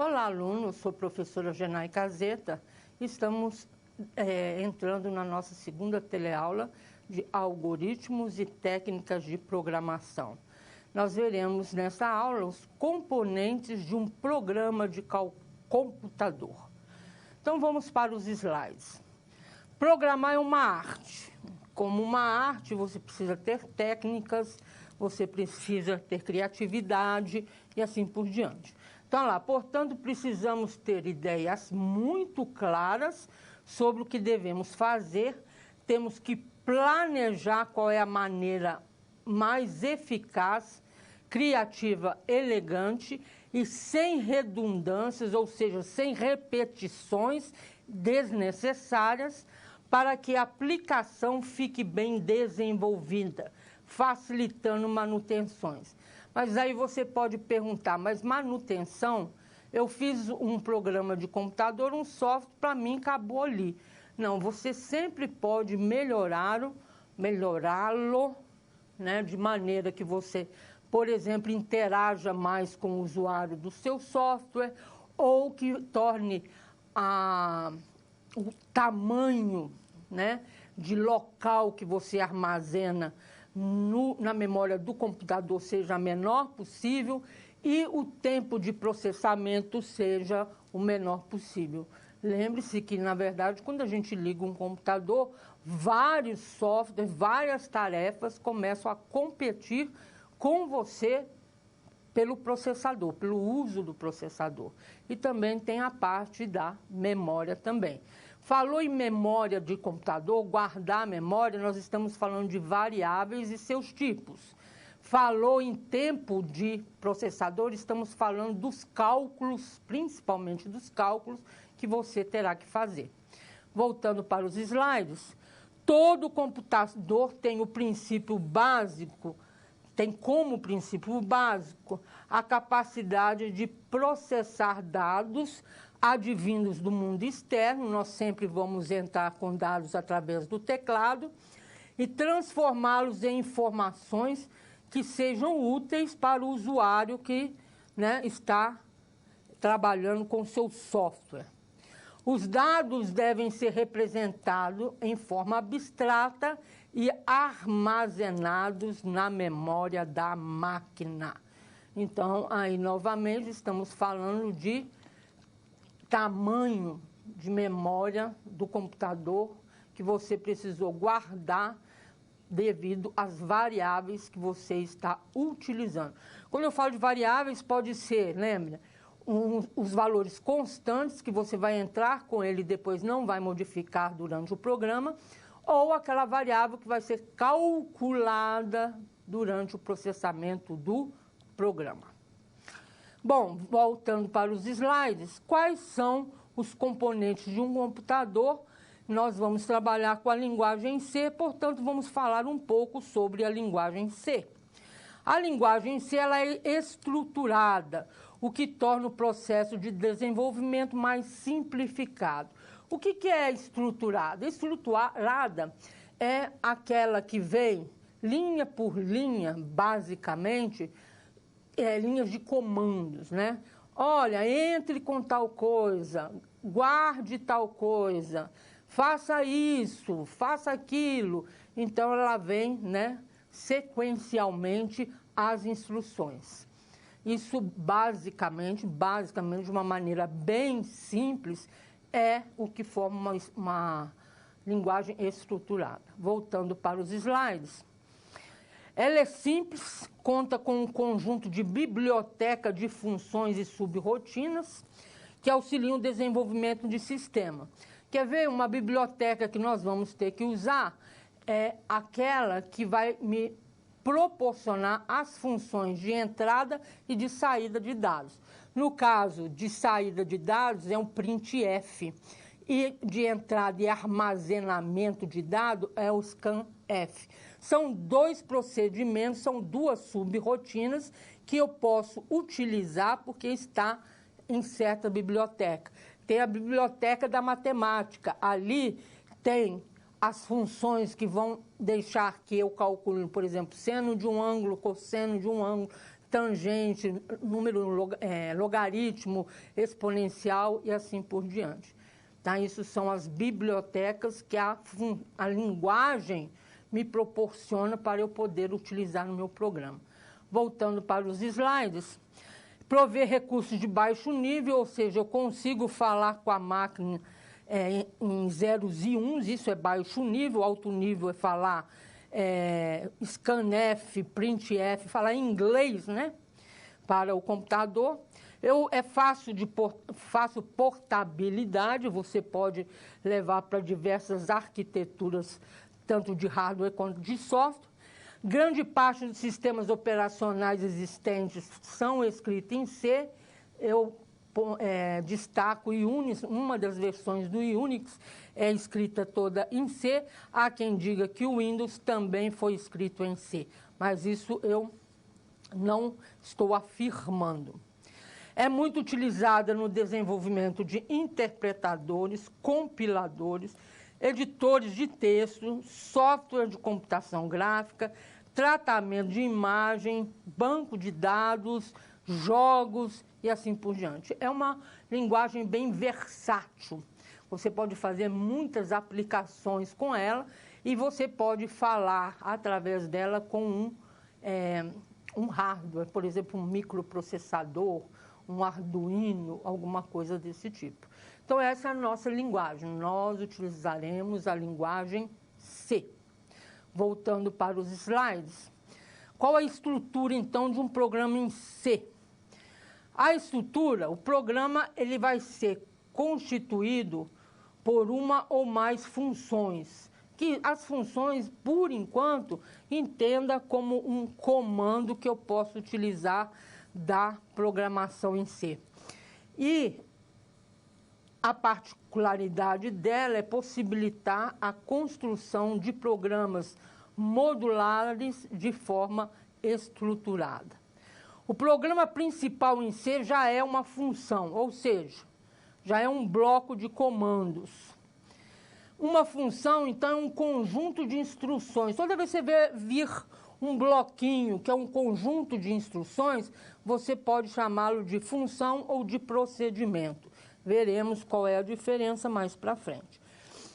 Olá, aluno, eu sou a professora Genay Caseta. Estamos entrando na nossa segunda teleaula de algoritmos e técnicas de programação. Nós veremos nessa aula os componentes de um programa de computador. Então vamos para os slides. Programar é uma arte. Como uma arte, você precisa ter técnicas, você precisa ter criatividade e assim por diante. Então, portanto, precisamos ter ideias muito claras sobre o que devemos fazer, temos que planejar qual é a maneira mais eficaz, criativa, elegante e sem redundâncias, ou seja, sem repetições desnecessárias, para que a aplicação fique bem desenvolvida, facilitando manutenções. Mas aí você pode perguntar, mas manutenção, eu fiz um programa de computador, um software, para mim acabou ali. Não, você sempre pode melhorá-lo, né, de maneira que você, por exemplo, interaja mais com o usuário do seu software, ou que torne o tamanho, né, de local que você armazena na memória do computador seja a menor possível e o tempo de processamento seja o menor possível. Lembre-se que, na verdade, quando a gente liga um computador, vários softwares, várias tarefas começam a competir com você pelo processador, pelo uso do processador. E também tem a parte da memória também. Falou em memória de computador, guardar a memória, nós estamos falando de variáveis e seus tipos. Falou em tempo de processador, estamos falando dos cálculos, principalmente dos cálculos que você terá que fazer. Voltando para os slides, todo computador tem o princípio básico, tem como princípio básico a capacidade de processar dados advindos do mundo externo, nós sempre vamos entrar com dados através do teclado, e transformá-los em informações que sejam úteis para o usuário que, né, está trabalhando com seu software. Os dados devem ser representados em forma abstrata e armazenados na memória da máquina. Então, aí, novamente, estamos falando de tamanho de memória do computador que você precisou guardar devido às variáveis que você está utilizando. Quando eu falo de variáveis, pode ser, lembra, os valores constantes que você vai entrar com ele e depois não vai modificar durante o programa, ou aquela variável que vai ser calculada durante o processamento do programa. Bom, voltando para os slides, quais são os componentes de um computador? Nós vamos trabalhar com a linguagem C, portanto, vamos falar um pouco sobre a linguagem C. A linguagem C ela é estruturada, o que torna o processo de desenvolvimento mais simplificado. O que é estruturada? Estruturada é aquela que vem linha por linha, basicamente, linhas de comandos, né? Olha, entre com tal coisa, guarde tal coisa, faça isso, faça aquilo. Então, ela vem, né, sequencialmente as instruções. Isso, basicamente, de uma maneira bem simples, é o que forma uma linguagem estruturada. Voltando para os slides. Ela é simples, conta com um conjunto de biblioteca de funções e subrrotinas que auxiliam o desenvolvimento de sistema. Quer ver uma biblioteca que nós vamos ter que usar? É aquela que vai me proporcionar as funções de entrada e de saída de dados. No caso de saída de dados, é um printf. E de entrada e armazenamento de dados é o scanf. São dois procedimentos, são duas subrrotinas que eu posso utilizar porque está em certa biblioteca. Tem a biblioteca da matemática, ali tem as funções que vão deixar que eu calcule, por exemplo, seno de um ângulo, cosseno de um ângulo, tangente, número logaritmo, exponencial e assim por diante. Tá? Isso são as bibliotecas que a linguagem me proporciona para eu poder utilizar no meu programa. Voltando para os slides, prover recursos de baixo nível, ou seja, eu consigo falar com a máquina em zeros e uns, isso é baixo nível, alto nível é falar scanf, printf, falar em inglês, né, para o computador. Fácil portabilidade, você pode levar para diversas arquiteturas, tanto de hardware quanto de software. Grande parte dos sistemas operacionais existentes são escritos em C. Eu destaco o Unix, uma das versões do Unix é escrita toda em C. Há quem diga que o Windows também foi escrito em C, mas isso eu não estou afirmando. É muito utilizada no desenvolvimento de interpretadores, compiladores, editores de texto, software de computação gráfica, tratamento de imagem, banco de dados, jogos e assim por diante. É uma linguagem bem versátil. Você pode fazer muitas aplicações com ela e você pode falar através dela com um hardware, por exemplo, um microprocessador, um Arduino, alguma coisa desse tipo. Então, essa é a nossa linguagem. Nós utilizaremos a linguagem C. Voltando para os slides. Qual a estrutura, então, de um programa em C? A estrutura, o programa, ele vai ser constituído por uma ou mais funções, que as funções, por enquanto, entenda como um comando que eu posso utilizar da programação em C. E a particularidade dela é possibilitar a construção de programas modulares de forma estruturada. O programa principal em C já é uma função, ou seja, já é um bloco de comandos. Uma função, então, é um conjunto de instruções. Toda vez que você vir um bloquinho, que é um conjunto de instruções, você pode chamá-lo de função ou de procedimento. Veremos qual é a diferença mais para frente.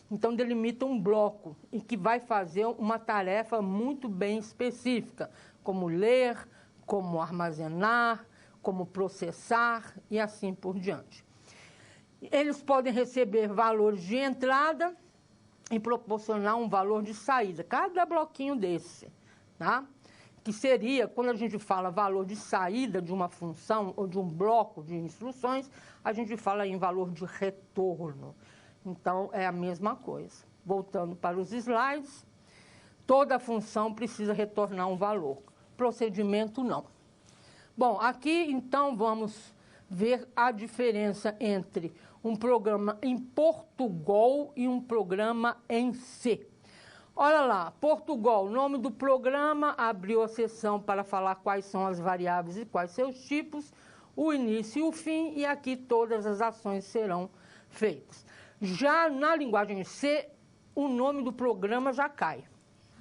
Então, delimita um bloco e que vai fazer uma tarefa muito bem específica, como ler, como armazenar, como processar e assim por diante. Eles podem receber valores de entrada e proporcionar um valor de saída, cada bloquinho desse, tá? Que seria, quando a gente fala valor de saída de uma função ou de um bloco de instruções, a gente fala em valor de retorno. Então, é a mesma coisa. Voltando para os slides, toda função precisa retornar um valor. Procedimento, não. Bom, aqui, então, vamos ver a diferença entre um programa em Portugal e um programa em C. Olha lá, Portugal, nome do programa, abriu a seção para falar quais são as variáveis e quais seus tipos, o início e o fim, e aqui todas as ações serão feitas. Já na linguagem C, o nome do programa já cai.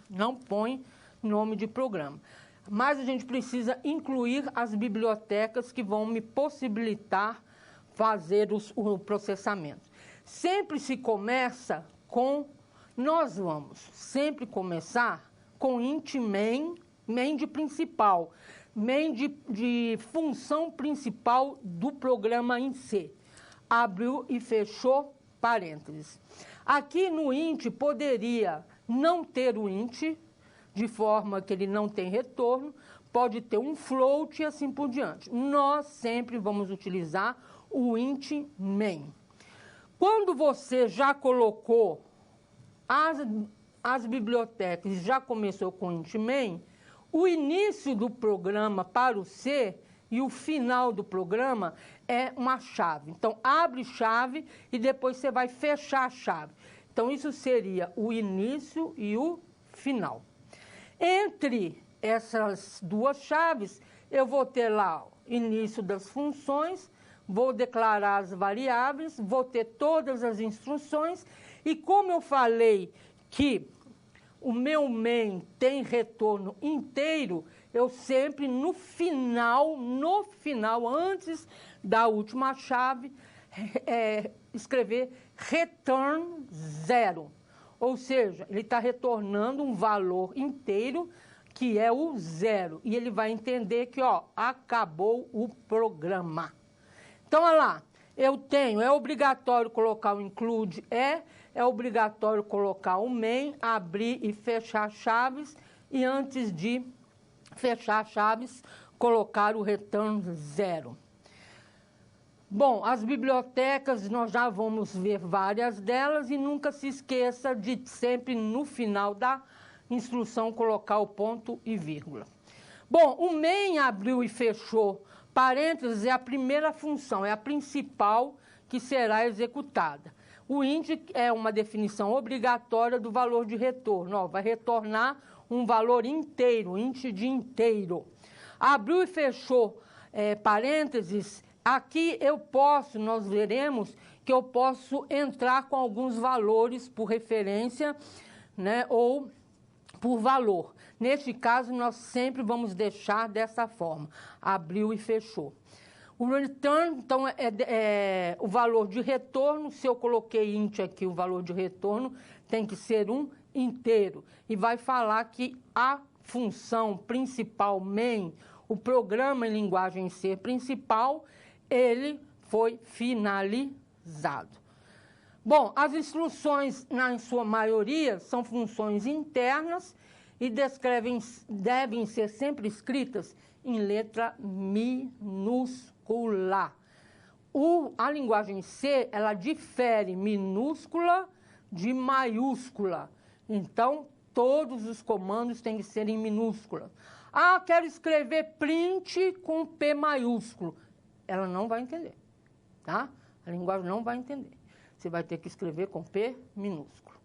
Não põe nome de programa. Mas a gente precisa incluir as bibliotecas que vão me possibilitar fazer o processamento. Sempre se começa com... Nós vamos sempre começar com int main, main de principal, main de função principal do programa em C. Abriu e fechou parênteses. Aqui no int poderia não ter o int, de forma que ele não tem retorno, pode ter um float e assim por diante. Nós sempre vamos utilizar o int main. Quando você já colocou as bibliotecas e já começou com int main, o início do programa para o C e o final do programa é uma chave. Então, abre chave e depois você vai fechar a chave. Então, isso seria o início e o final. Entre essas duas chaves, eu vou ter lá o início das funções, vou declarar as variáveis, vou ter todas as instruções, e como eu falei que o meu main tem retorno inteiro, eu sempre no final, antes da última chave, escrever return 0. Ou seja, ele está retornando um valor inteiro, que é o 0. E ele vai entender que, ó, acabou o programa. Então, olha lá, eu tenho, é obrigatório colocar o include, é obrigatório colocar o main, abrir e fechar chaves, e antes de fechar chaves, colocar o return 0. Bom, as bibliotecas, nós já vamos ver várias delas, e nunca se esqueça de sempre no final da instrução colocar o ponto e vírgula. Bom, o main abriu e fechou parênteses é a primeira função, é a principal que será executada. O int é uma definição obrigatória do valor de retorno. Ó, vai retornar um valor inteiro, int de inteiro. Abriu e fechou parênteses. Aqui nós veremos que eu posso entrar com alguns valores por referência, né, ou por valor. Neste caso, nós sempre vamos deixar dessa forma, abriu e fechou. O return, então, o valor de retorno. Se eu coloquei int aqui, o valor de retorno tem que ser um inteiro. E vai falar que a função principal, main, o programa em linguagem C principal, ele foi finalizado. Bom, as instruções, na sua maioria, são funções internas e devem ser sempre escritas em letra minúscula. A linguagem C, ela difere minúscula de maiúscula. Então, todos os comandos têm que ser em minúscula. Ah, quero escrever print com P maiúsculo. Ela não vai entender, tá? A linguagem não vai entender. Você vai ter que escrever com P minúsculo.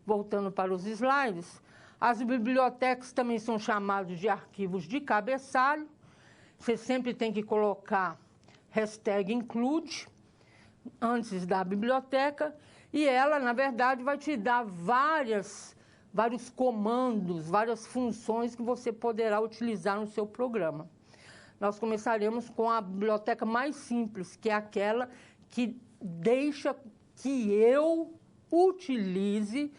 Voltando para os slides, as bibliotecas também são chamadas de arquivos de cabeçalho. Você sempre tem que colocar #include antes da biblioteca, e ela, na verdade, vai te dar vários comandos, várias funções que você poderá utilizar no seu programa. Nós começaremos com a biblioteca mais simples, que é aquela que deixa que eu utilize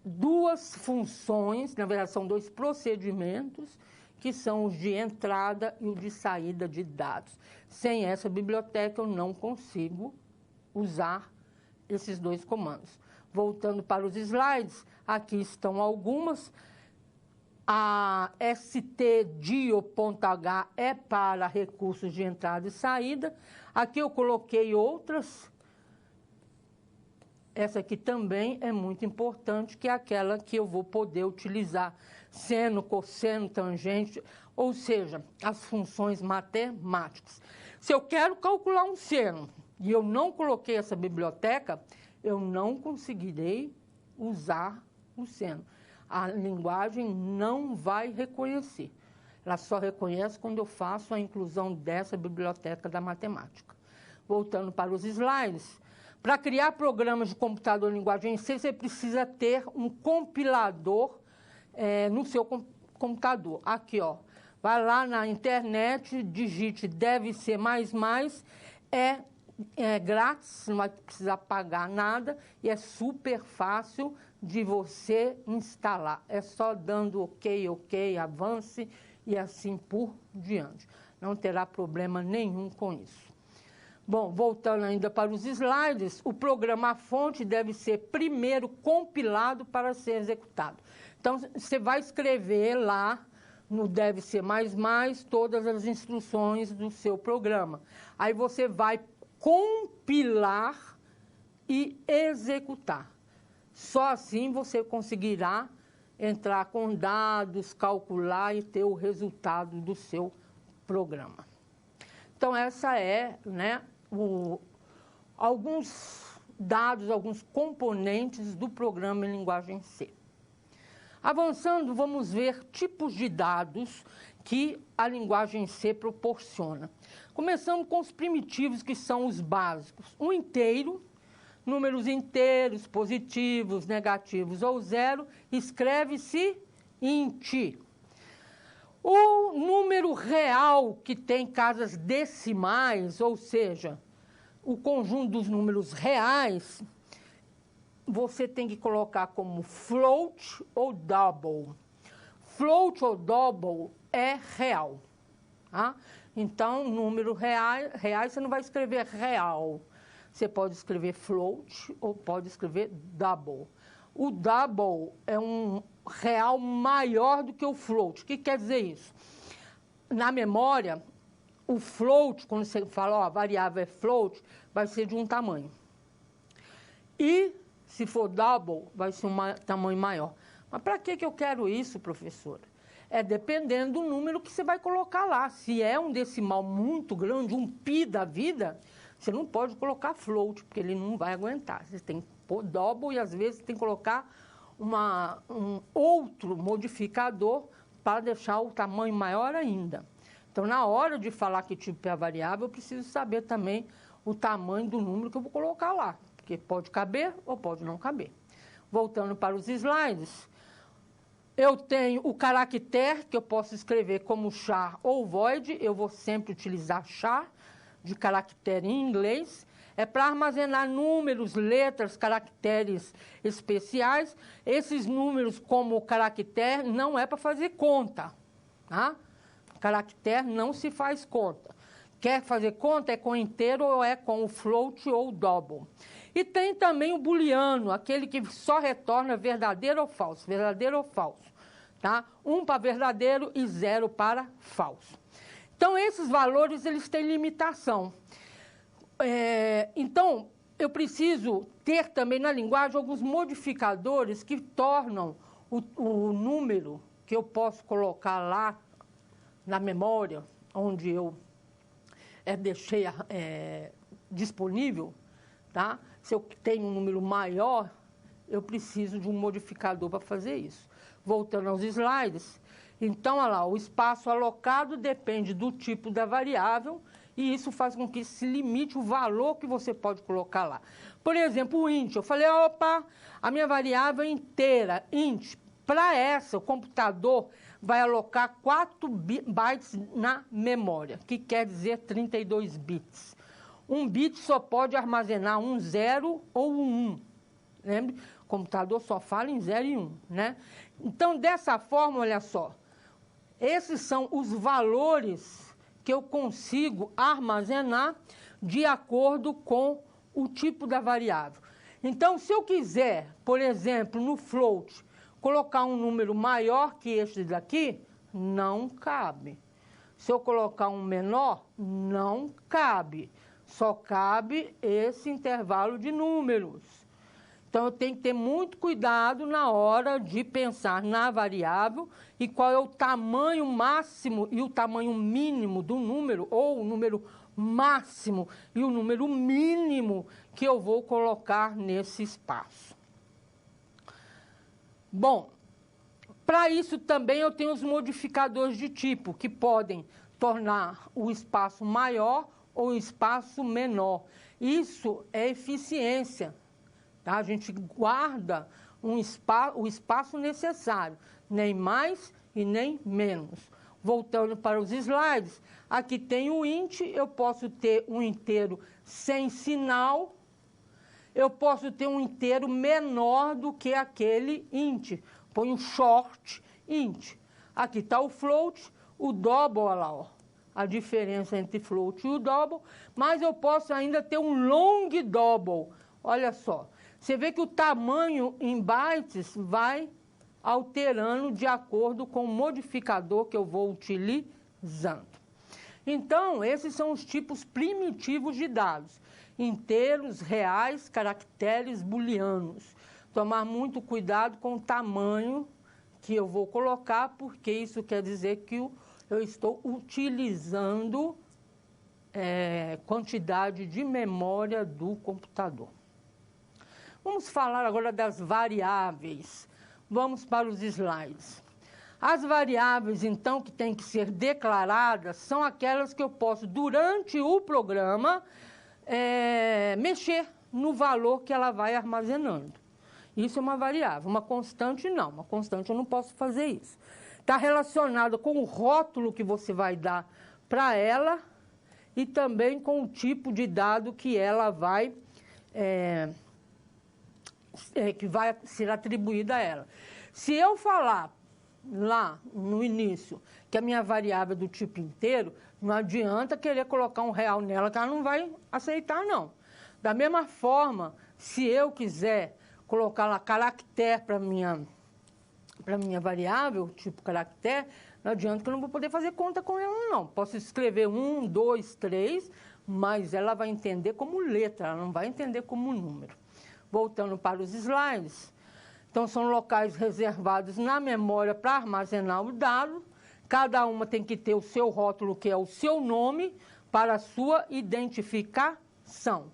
duas funções, na verdade são dois procedimentos, que são os de entrada e o de saída de dados. Sem essa biblioteca eu não consigo usar esses dois comandos. Voltando para os slides, aqui estão algumas. A stdio.h é para recursos de entrada e saída. Aqui eu coloquei outras. Essa aqui também é muito importante, que é aquela que eu vou poder utilizar seno, cosseno, tangente, ou seja, as funções matemáticas. Se eu quero calcular um seno e eu não coloquei essa biblioteca, eu não conseguirei usar o seno. A linguagem não vai reconhecer. Ela só reconhece quando eu faço a inclusão dessa biblioteca da matemática. Voltando para os slides, para criar programas de computador em linguagem C, você precisa ter um compilador no seu computador. Aqui, ó, vai lá na internet, digite deve ser mais, é grátis, não vai precisar pagar nada e é super fácil de você instalar. É só dando ok, avance e assim por diante. Não terá problema nenhum com isso. Bom, voltando ainda para os slides, o programa-fonte deve ser primeiro compilado para ser executado. Então, você vai escrever lá no deve ser todas as instruções do seu programa. Aí você vai compilar e executar. Só assim você conseguirá entrar com dados, calcular e ter o resultado do seu programa. Então, essa é, né, alguns dados, alguns componentes do programa em linguagem C. Avançando, vamos ver tipos de dados que a linguagem C proporciona. Começando com os primitivos, que são os básicos. Um inteiro, números inteiros, positivos, negativos ou zero, escreve-se int. O número real que tem casas decimais, ou seja, o conjunto dos números reais, você tem que colocar como float ou double. Float ou double é real. Tá? Então, número reais você não vai escrever real. Você pode escrever float ou pode escrever double. O double é um real maior do que o float. O que quer dizer isso? Na memória, o float, quando você fala, ó, a variável é float, vai ser de um tamanho. E, se for double, vai ser um tamanho maior. Mas para que eu quero isso, professora? É dependendo do número que você vai colocar lá. Se é um decimal muito grande, um pi da vida, você não pode colocar float, porque ele não vai aguentar. Você tem que pôr double e, às vezes, tem que colocar um outro modificador para deixar o tamanho maior ainda. Então, na hora de falar que tipo é a variável, eu preciso saber também o tamanho do número que eu vou colocar lá, porque pode caber ou pode não caber. Voltando para os slides, eu tenho o caractere, que eu posso escrever como char ou void, eu vou sempre utilizar char, de caractere em inglês, é para armazenar números, letras, caracteres especiais. Esses números, como o caractere, não é para fazer conta, tá? Caractere não se faz conta. Quer fazer conta, é com inteiro ou é com o float ou o double. E tem também o booleano, aquele que só retorna verdadeiro ou falso, verdadeiro ou falso. Tá? 1 para verdadeiro e 0 para falso. Então, esses valores, eles têm limitação. Então, eu preciso ter também na linguagem alguns modificadores que tornam o número que eu posso colocar lá na memória, onde eu deixei disponível, tá? Se eu tenho um número maior, eu preciso de um modificador para fazer isso. Voltando aos slides, então, olha lá, o espaço alocado depende do tipo da variável e isso faz com que se limite o valor que você pode colocar lá. Por exemplo, o int, eu falei, opa, a minha variável é inteira, int. Para essa, o computador vai alocar 4 bytes na memória, que quer dizer 32 bits. Um bit só pode armazenar um 0 ou um 1. Lembre? O computador só fala em 0 e 1, né? Então, dessa forma, olha só, esses são os valores que eu consigo armazenar de acordo com o tipo da variável. Então, se eu quiser, por exemplo, no float, colocar um número maior que este daqui, não cabe. Se eu colocar um menor, não cabe. Só cabe esse intervalo de números. Então, eu tenho que ter muito cuidado na hora de pensar na variável e qual é o tamanho máximo e o tamanho mínimo do número, ou o número máximo e o número mínimo que eu vou colocar nesse espaço. Bom, para isso também eu tenho os modificadores de tipo, que podem tornar o espaço maior ou o espaço menor. Isso é eficiência. Tá? A gente guarda o espaço necessário, nem mais e nem menos. Voltando para os slides, aqui tem o int, eu posso ter um inteiro sem sinal, eu posso ter um inteiro menor do que aquele int. Põe short int. Aqui está o float, o double, olha lá, ó, a diferença entre float e o double, mas eu posso ainda ter um long double. Olha só. Você vê que o tamanho em bytes vai alterando de acordo com o modificador que eu vou utilizando. Então, esses são os tipos primitivos de dados. Inteiros, reais, caracteres booleanos. Tomar muito cuidado com o tamanho que eu vou colocar, porque isso quer dizer que eu estou utilizando quantidade de memória do computador. Vamos falar agora das variáveis. Vamos para os slides. As variáveis, então, que têm que ser declaradas, são aquelas que eu posso, durante o programa, mexer no valor que ela vai armazenando. Isso é uma variável. Uma constante, não. Uma constante, eu não posso fazer isso. está relacionada com o rótulo que você vai dar para ela e também com o tipo de dado que ela vai, que vai ser atribuído a ela. Se eu falar lá no início que a minha variável é do tipo inteiro, não adianta querer colocar um real nela, que ela não vai aceitar, não. Da mesma forma, se eu quiser colocar lá caractere para minha variável, tipo caractere, não adianta que eu não vou poder fazer conta com ela, não. Posso escrever 1, 2, 3, mas ela vai entender como letra, ela não vai entender como número. Voltando para os slides. Então, são locais reservados na memória para armazenar o dado. Cada uma tem que ter o seu rótulo, que é o seu nome, para a sua identificação.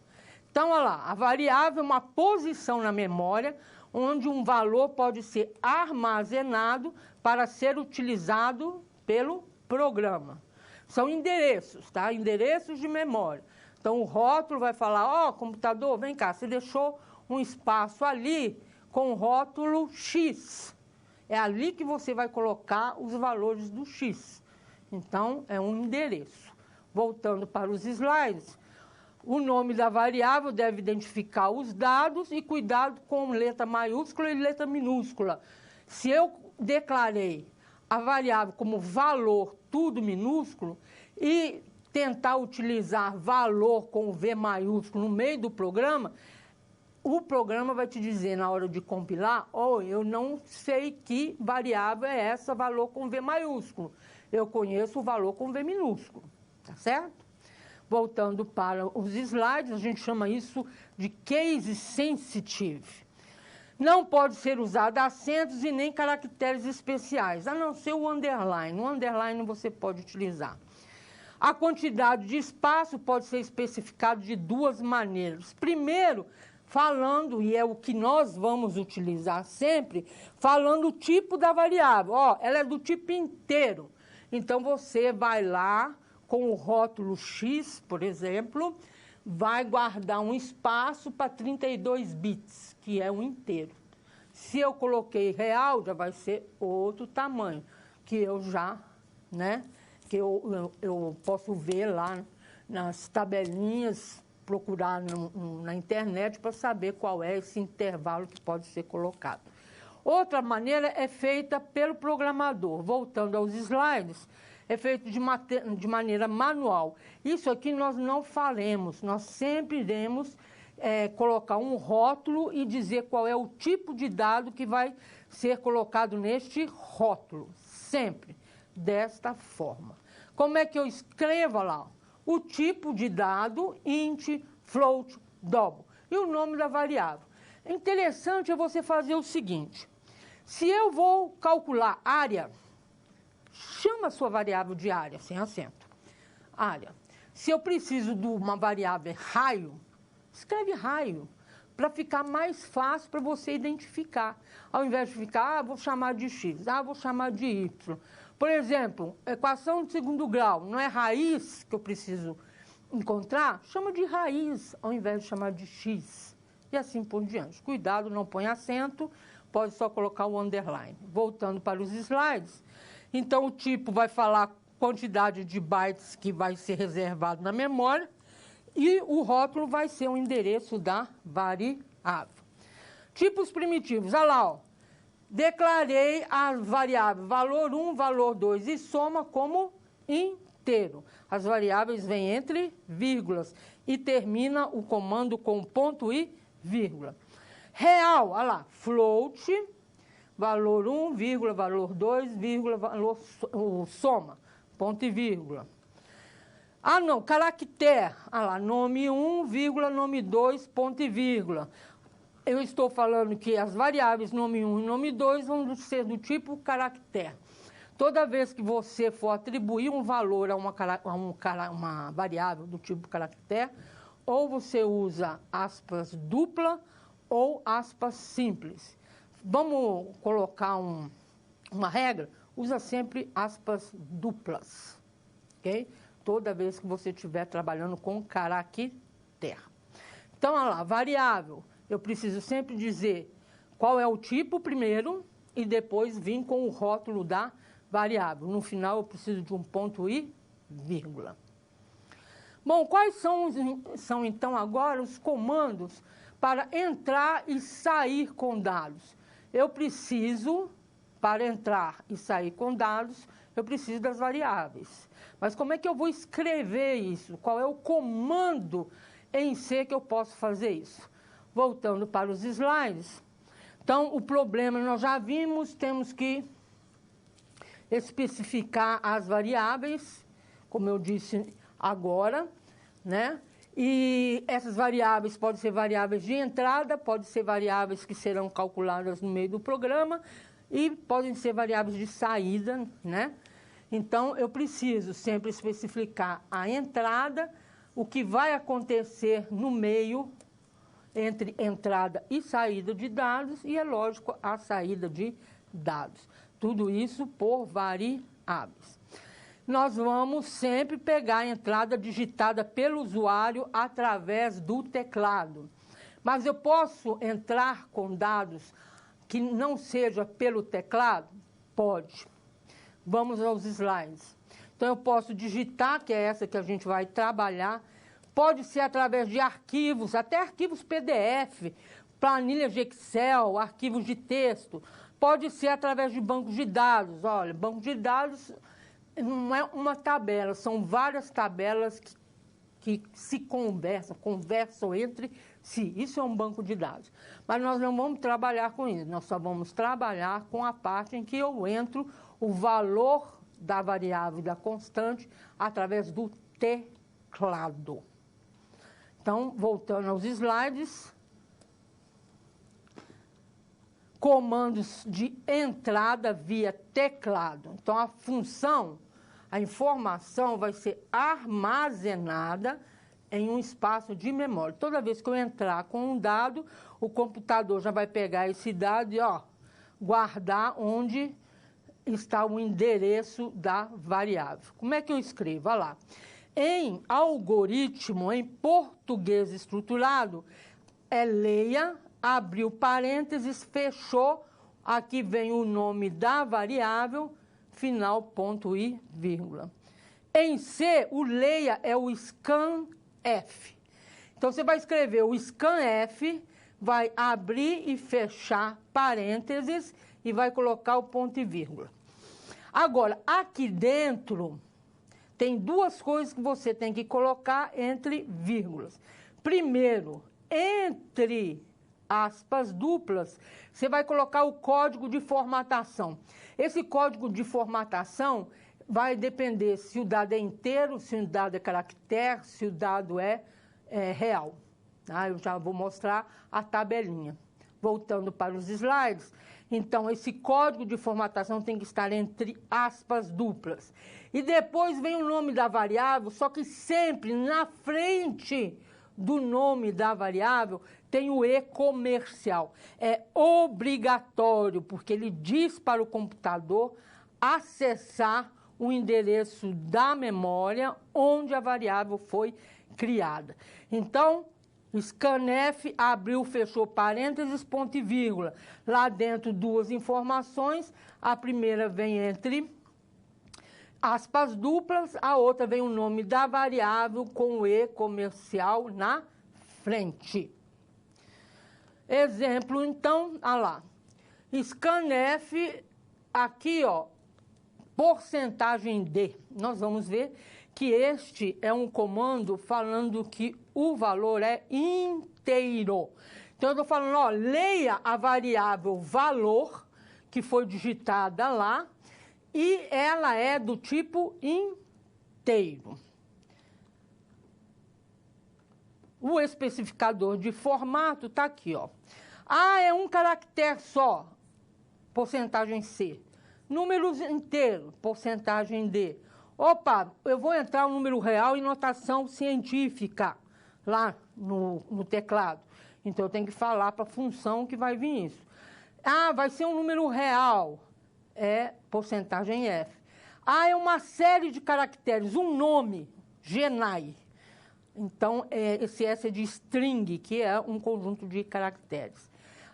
Então, olha lá, a variável é uma posição na memória, onde um valor pode ser armazenado para ser utilizado pelo programa. São endereços, tá? Endereços de memória. Então, o rótulo vai falar, ó, computador, vem cá, você deixou um espaço ali com o rótulo X. É ali que você vai colocar os valores do X. Então, é um endereço. Voltando para os slides, o nome da variável deve identificar os dados e cuidado com letra maiúscula e letra minúscula. Se eu declarei a variável como valor, tudo minúsculo, e tentar utilizar valor com V maiúsculo no meio do programa, o programa vai te dizer na hora de compilar, eu não sei que variável é essa, valor com V maiúsculo. Eu conheço o valor com V minúsculo, tá certo? Voltando para os slides, a gente chama isso de case sensitive. Não pode ser usado acentos e nem caracteres especiais, a não ser o underline. O underline você pode utilizar. A quantidade de espaço pode ser especificado de duas maneiras. Primeiro, falando, e é o que nós vamos utilizar sempre, falando o tipo da variável. Ela é do tipo inteiro. Então, você vai lá com o rótulo X, por exemplo, vai guardar um espaço para 32 bits, que é um inteiro. Se eu coloquei real, já vai ser outro tamanho, que eu já, que eu posso ver lá nas tabelinhas, procurar na internet para saber qual é esse intervalo que pode ser colocado. Outra maneira é feita pelo programador. Voltando aos slides, é feito de maneira manual. Isso aqui nós não faremos, nós sempre iremos colocar um rótulo e dizer qual é o tipo de dado que vai ser colocado neste rótulo, sempre desta forma. Como é que eu escrevo lá? O tipo de dado, int, float, double, e o nome da variável. Interessante é você fazer o seguinte, se eu vou calcular área, chama a sua variável de área, sem acento, área. Se eu preciso de uma variável raio, escreve raio, para ficar mais fácil para você identificar. Ao invés de ficar, vou chamar de x, vou chamar de y. Por exemplo, equação de segundo grau, não é raiz que eu preciso encontrar? Chama de raiz, ao invés de chamar de x. E assim por diante. Cuidado, não põe acento, pode só colocar o underline. Voltando para os slides, então o tipo vai falar a quantidade de bytes que vai ser reservado na memória e o rótulo vai ser o endereço da variável. Tipos primitivos, olha lá, declarei a variável valor 1, valor 2 e soma como inteiro. As variáveis vêm entre vírgulas e termina o comando com ponto e vírgula. Real, olha lá, float, valor 1, vírgula, valor 2, vírgula, valor soma, ponto e vírgula. Não, caractere, olha lá, nome 1, vírgula, nome 2, ponto e vírgula. Eu estou falando que as variáveis nome 1 e nome 2 vão ser do tipo caractere. Toda vez que você for atribuir um valor a uma variável do tipo caractere, ou você usa aspas dupla ou aspas simples. Vamos colocar uma regra? Usa sempre aspas duplas, ok? Toda vez que você estiver trabalhando com caractere. Então, olha lá, variável. Eu preciso sempre dizer qual é o tipo primeiro e depois vir com o rótulo da variável. No final, eu preciso de um ponto e vírgula. Bom, quais são então agora os comandos para entrar e sair com dados? Eu preciso, para entrar e sair com dados, eu preciso das variáveis. Mas como é que eu vou escrever isso? Qual é o comando em C que eu posso fazer isso? Voltando para os slides. Então, o problema nós já vimos, temos que especificar as variáveis, como eu disse agora, né? E essas variáveis podem ser variáveis de entrada, podem ser variáveis que serão calculadas no meio do programa e podem ser variáveis de saída, né? Então, eu preciso sempre especificar a entrada, o que vai acontecer no meio entre entrada e saída de dados e, é lógico, a saída de dados. Tudo isso por variáveis. Nós vamos sempre pegar a entrada digitada pelo usuário através do teclado. Mas eu posso entrar com dados que não seja pelo teclado? Pode. Vamos aos slides. Então, eu posso digitar, que é essa que a gente vai trabalhar. Pode ser através de arquivos, até arquivos PDF, planilhas de Excel, arquivos de texto. Pode ser através de bancos de dados. Olha, banco de dados não é uma tabela, são várias tabelas que se conversam entre si. Isso é um banco de dados. Mas nós não vamos trabalhar com isso, nós só vamos trabalhar com a parte em que eu entro o valor da variável e da constante através do teclado. Então, voltando aos slides, comandos de entrada via teclado. Então, a função, a informação vai ser armazenada em um espaço de memória. Toda vez que eu entrar com um dado, o computador já vai pegar esse dado e guardar onde está o endereço da variável. Como é que eu escrevo? Olha lá. Em algoritmo, em português estruturado, leia, abriu parênteses, fechou, aqui vem o nome da variável, final, ponto e vírgula. Em C, o leia é o scanf. Então, você vai escrever o scanf, vai abrir e fechar parênteses e vai colocar o ponto e vírgula. Agora, aqui dentro, tem duas coisas que você tem que colocar entre vírgulas. Primeiro, entre aspas duplas, você vai colocar o código de formatação. Esse código de formatação vai depender se o dado é inteiro, se o dado é caractere, se o dado é real. Eu já vou mostrar a tabelinha. Voltando para os slides, então esse código de formatação tem que estar entre aspas duplas. E depois vem o nome da variável, só que sempre na frente do nome da variável tem o E comercial. É obrigatório, porque ele diz para o computador acessar o endereço da memória onde a variável foi criada. Então, scanf, abriu, fechou parênteses, ponto e vírgula. Lá dentro, duas informações. A primeira vem entre aspas duplas, a outra vem o nome da variável com o E comercial na frente. Exemplo, então, olha lá. Scanf, aqui, porcentagem D. Nós vamos ver que este é um comando falando que o valor é inteiro. Então, eu estou falando, leia a variável valor, que foi digitada lá, e ela é do tipo inteiro. O especificador de formato está aqui, é um caractere só, porcentagem C. Números inteiros, porcentagem D. Opa, eu vou entrar um número real em notação científica, lá no teclado. Então, eu tenho que falar para a função que vai vir isso. Vai ser um número real, é porcentagem F. É uma série de caracteres, um nome, GENAI. Então, esse S é de string, que é um conjunto de caracteres.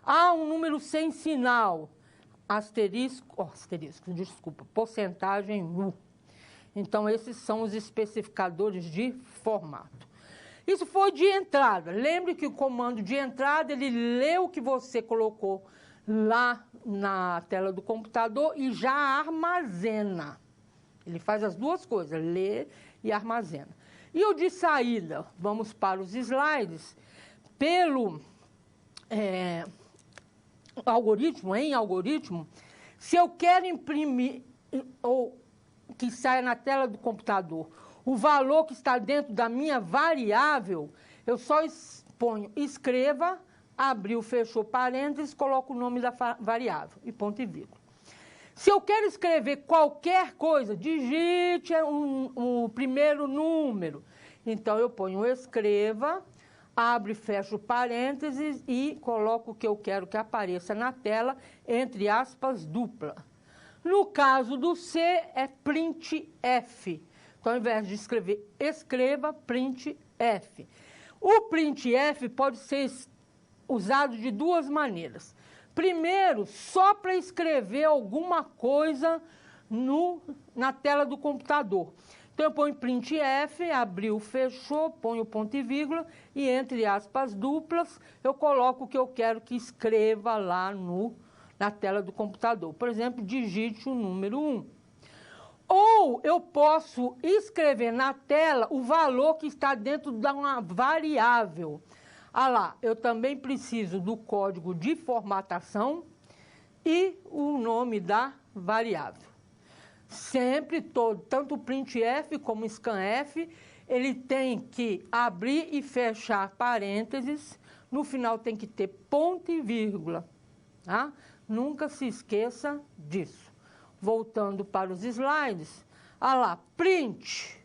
Um número sem sinal, porcentagem U. Então, esses são os especificadores de formato. Isso foi de entrada. Lembre que o comando de entrada, ele lê o que você colocou lá na tela do computador e já armazena. Ele faz as duas coisas, lê e armazena. E o de saída, vamos para os slides, pelo algoritmo, se eu quero imprimir ou que saia na tela do computador o valor que está dentro da minha variável, eu só ponho escreva, abriu, fechou parênteses, coloco o nome da variável e ponto e vírgula. Se eu quero escrever qualquer coisa, digite o primeiro número. Então, eu ponho escreva, abre e fecho parênteses e coloco o que eu quero que apareça na tela, entre aspas, dupla. No caso do C, é printf. Então, ao invés de escrever escreva, printf. O printf pode ser usado de duas maneiras. Primeiro, só para escrever alguma coisa na tela do computador. Então, eu ponho printf, abriu, fechou, ponho ponto e vírgula, e entre aspas duplas, eu coloco o que eu quero que escreva lá na tela do computador. Por exemplo, digite o número 1. Ou eu posso escrever na tela o valor que está dentro de uma variável. Ah lá, eu também preciso do código de formatação e o nome da variável. Sempre, tanto o printf como o scanf, ele tem que abrir e fechar parênteses, no final tem que ter ponto e vírgula, tá? Nunca se esqueça disso. Voltando para os slides, ah lá, print,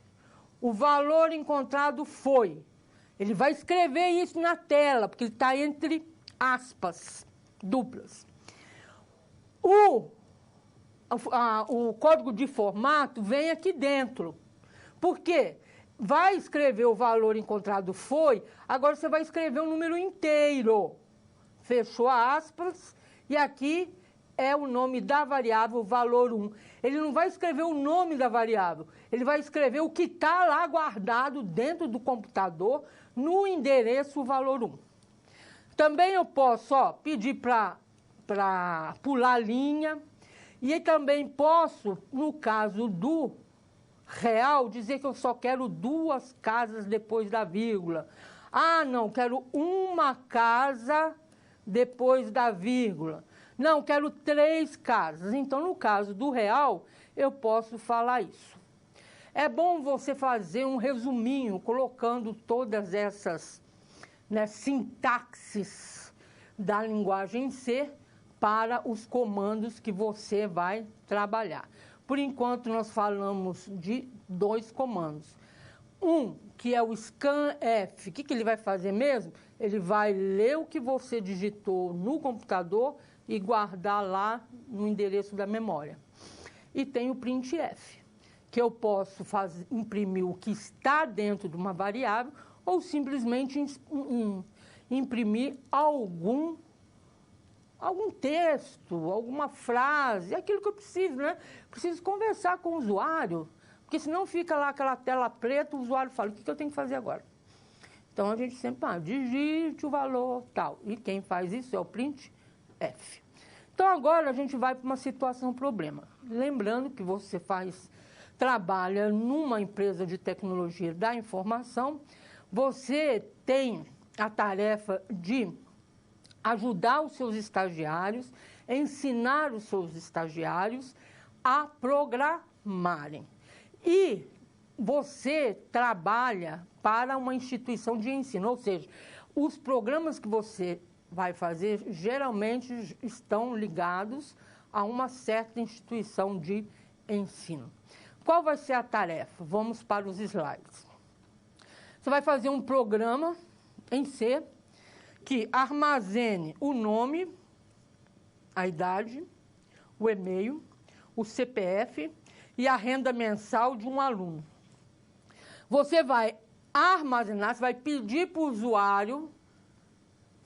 o valor encontrado foi. Ele vai escrever isso na tela, porque ele está entre aspas duplas. O código de formato vem aqui dentro. Por quê? Vai escrever o valor encontrado foi, agora você vai escrever o número inteiro. Fechou aspas, e aqui é o nome da variável, valor 1. Ele não vai escrever o nome da variável, ele vai escrever o que está lá guardado dentro do computador, no endereço valor 1. Também eu posso pedir para pular linha, e também posso, no caso do real, dizer que eu só quero 2 casas depois da vírgula. Ah, não, quero uma casa depois da vírgula. Não, quero 3 casas. Então, no caso do real, eu posso falar isso. É bom você fazer um resuminho, colocando todas essas sintaxes da linguagem C para os comandos que você vai trabalhar. Por enquanto, nós falamos de 2 comandos. Um, que é o scanf. O que ele vai fazer mesmo? Ele vai ler o que você digitou no computador e guardar lá no endereço da memória. E tem o printf, que eu posso imprimir o que está dentro de uma variável ou simplesmente imprimir algum texto, alguma frase, aquilo que eu preciso, né? Preciso conversar com o usuário, porque senão fica lá aquela tela preta, o usuário fala, o que eu tenho que fazer agora? Então, a gente sempre digite o valor, tal. E quem faz isso é o printf. Então, agora a gente vai para uma situação problema. Lembrando que você trabalha numa empresa de tecnologia da informação, você tem a tarefa de ajudar os seus estagiários, ensinar os seus estagiários a programarem. E você trabalha para uma instituição de ensino, ou seja, os programas que você vai fazer geralmente estão ligados a uma certa instituição de ensino. Qual vai ser a tarefa? Vamos para os slides. Você vai fazer um programa em C que armazene o nome, a idade, o e-mail, o CPF e a renda mensal de um aluno. Você vai armazenar, você vai pedir para o usuário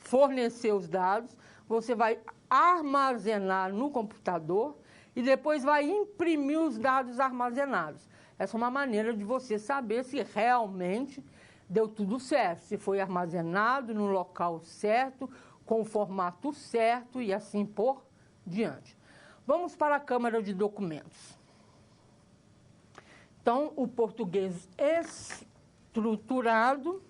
fornecer os dados, você vai armazenar no computador e depois vai imprimir os dados armazenados. Essa é uma maneira de você saber se realmente deu tudo certo, se foi armazenado no local certo, com o formato certo e assim por diante. Vamos para a Câmara de Documentos. Então, o português estruturado.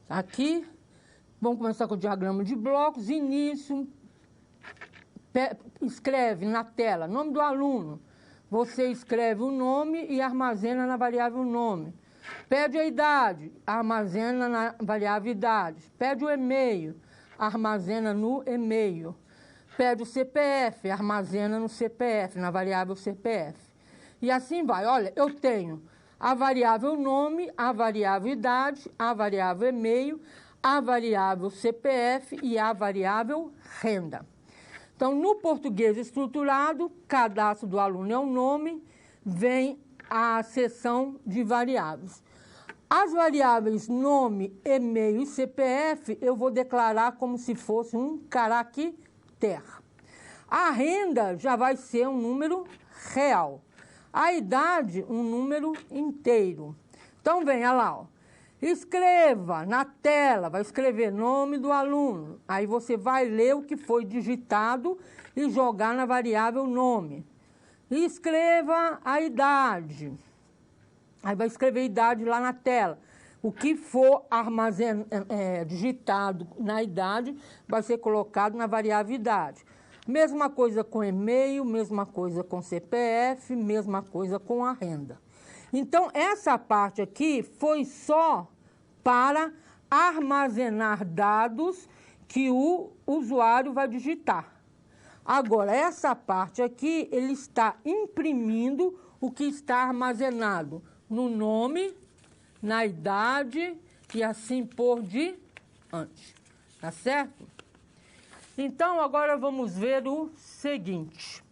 Aqui, vamos começar com o diagrama de blocos. Início, escreve na tela, nome do aluno. Você escreve o nome e armazena na variável nome. Pede a idade, armazena na variável idade. Pede o e-mail, armazena no e-mail. Pede o CPF, armazena no CPF, na variável CPF. E assim vai. Olha, eu tenho a variável nome, a variável idade, a variável e-mail, a variável CPF e a variável renda. Então, no português estruturado, cadastro do aluno é o nome, vem a seção de variáveis. As variáveis nome, e-mail e CPF, eu vou declarar como se fosse um caractere. A renda já vai ser um número real. A idade, um número inteiro. Então, venha lá, ó. Escreva na tela, vai escrever nome do aluno. Aí você vai ler o que foi digitado e jogar na variável nome. Escreva a idade. Aí vai escrever a idade lá na tela. O que for digitado na idade vai ser colocado na variável idade. Mesma coisa com e-mail, mesma coisa com CPF, mesma coisa com a renda. Então, essa parte aqui foi só para armazenar dados que o usuário vai digitar. Agora, essa parte aqui, ele está imprimindo o que está armazenado no nome, na idade e assim por diante. Tá certo? Então, agora vamos ver o seguinte.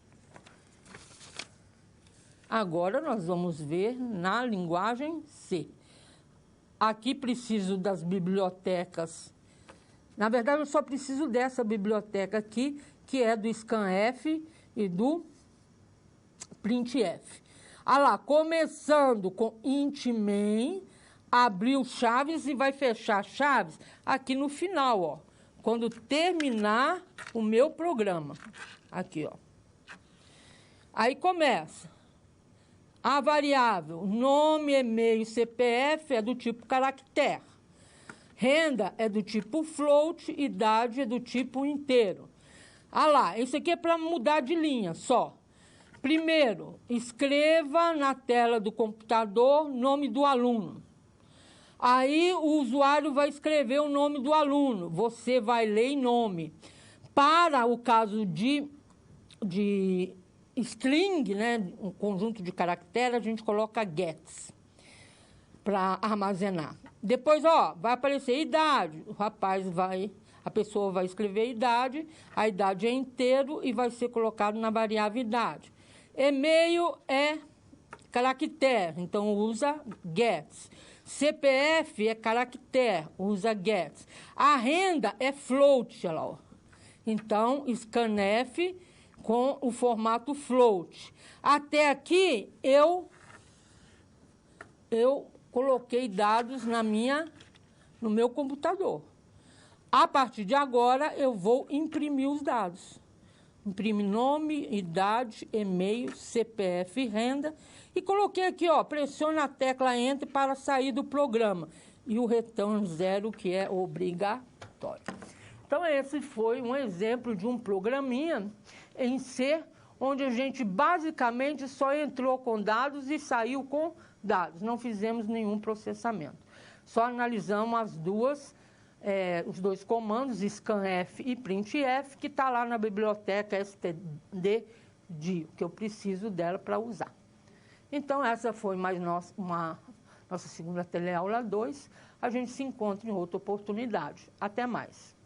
Agora nós vamos ver na linguagem C. Aqui preciso das bibliotecas. Na verdade, eu só preciso dessa biblioteca aqui, que é do scanf e do printf. Ah lá, começando com int main, abriu chaves e vai fechar chaves aqui no final, ó. Quando terminar o meu programa. Aqui, ó. Aí começa. A variável nome, e-mail, CPF é do tipo caractere. Renda é do tipo float, idade é do tipo inteiro. Ah lá, isso aqui é para mudar de linha só. Primeiro, escreva na tela do computador nome do aluno. Aí o usuário vai escrever o nome do aluno. Você vai ler em nome. Para o caso de string, né, um conjunto de caracteres, a gente coloca gets para armazenar. Depois, ó, vai aparecer idade. A pessoa vai escrever idade, a idade é inteiro e vai ser colocado na variável idade. E-mail é caractere, então usa gets. CPF é caractere, usa gets. A renda é float, olha lá, ó. Então, scanf com o formato float. Até aqui, eu coloquei dados no meu computador. A partir de agora, eu vou imprimir os dados. Imprime nome, idade, e-mail, CPF e renda. E coloquei aqui, ó, pressione a tecla Enter para sair do programa. E o return 0, que é obrigatório. Então, esse foi um exemplo de um programinha em C, onde a gente basicamente só entrou com dados e saiu com dados. Não fizemos nenhum processamento. Só analisamos os dois comandos, scanf e printf, que está lá na biblioteca std, que eu preciso dela para usar. Então, essa foi mais nossa segunda teleaula 2. A gente se encontra em outra oportunidade. Até mais.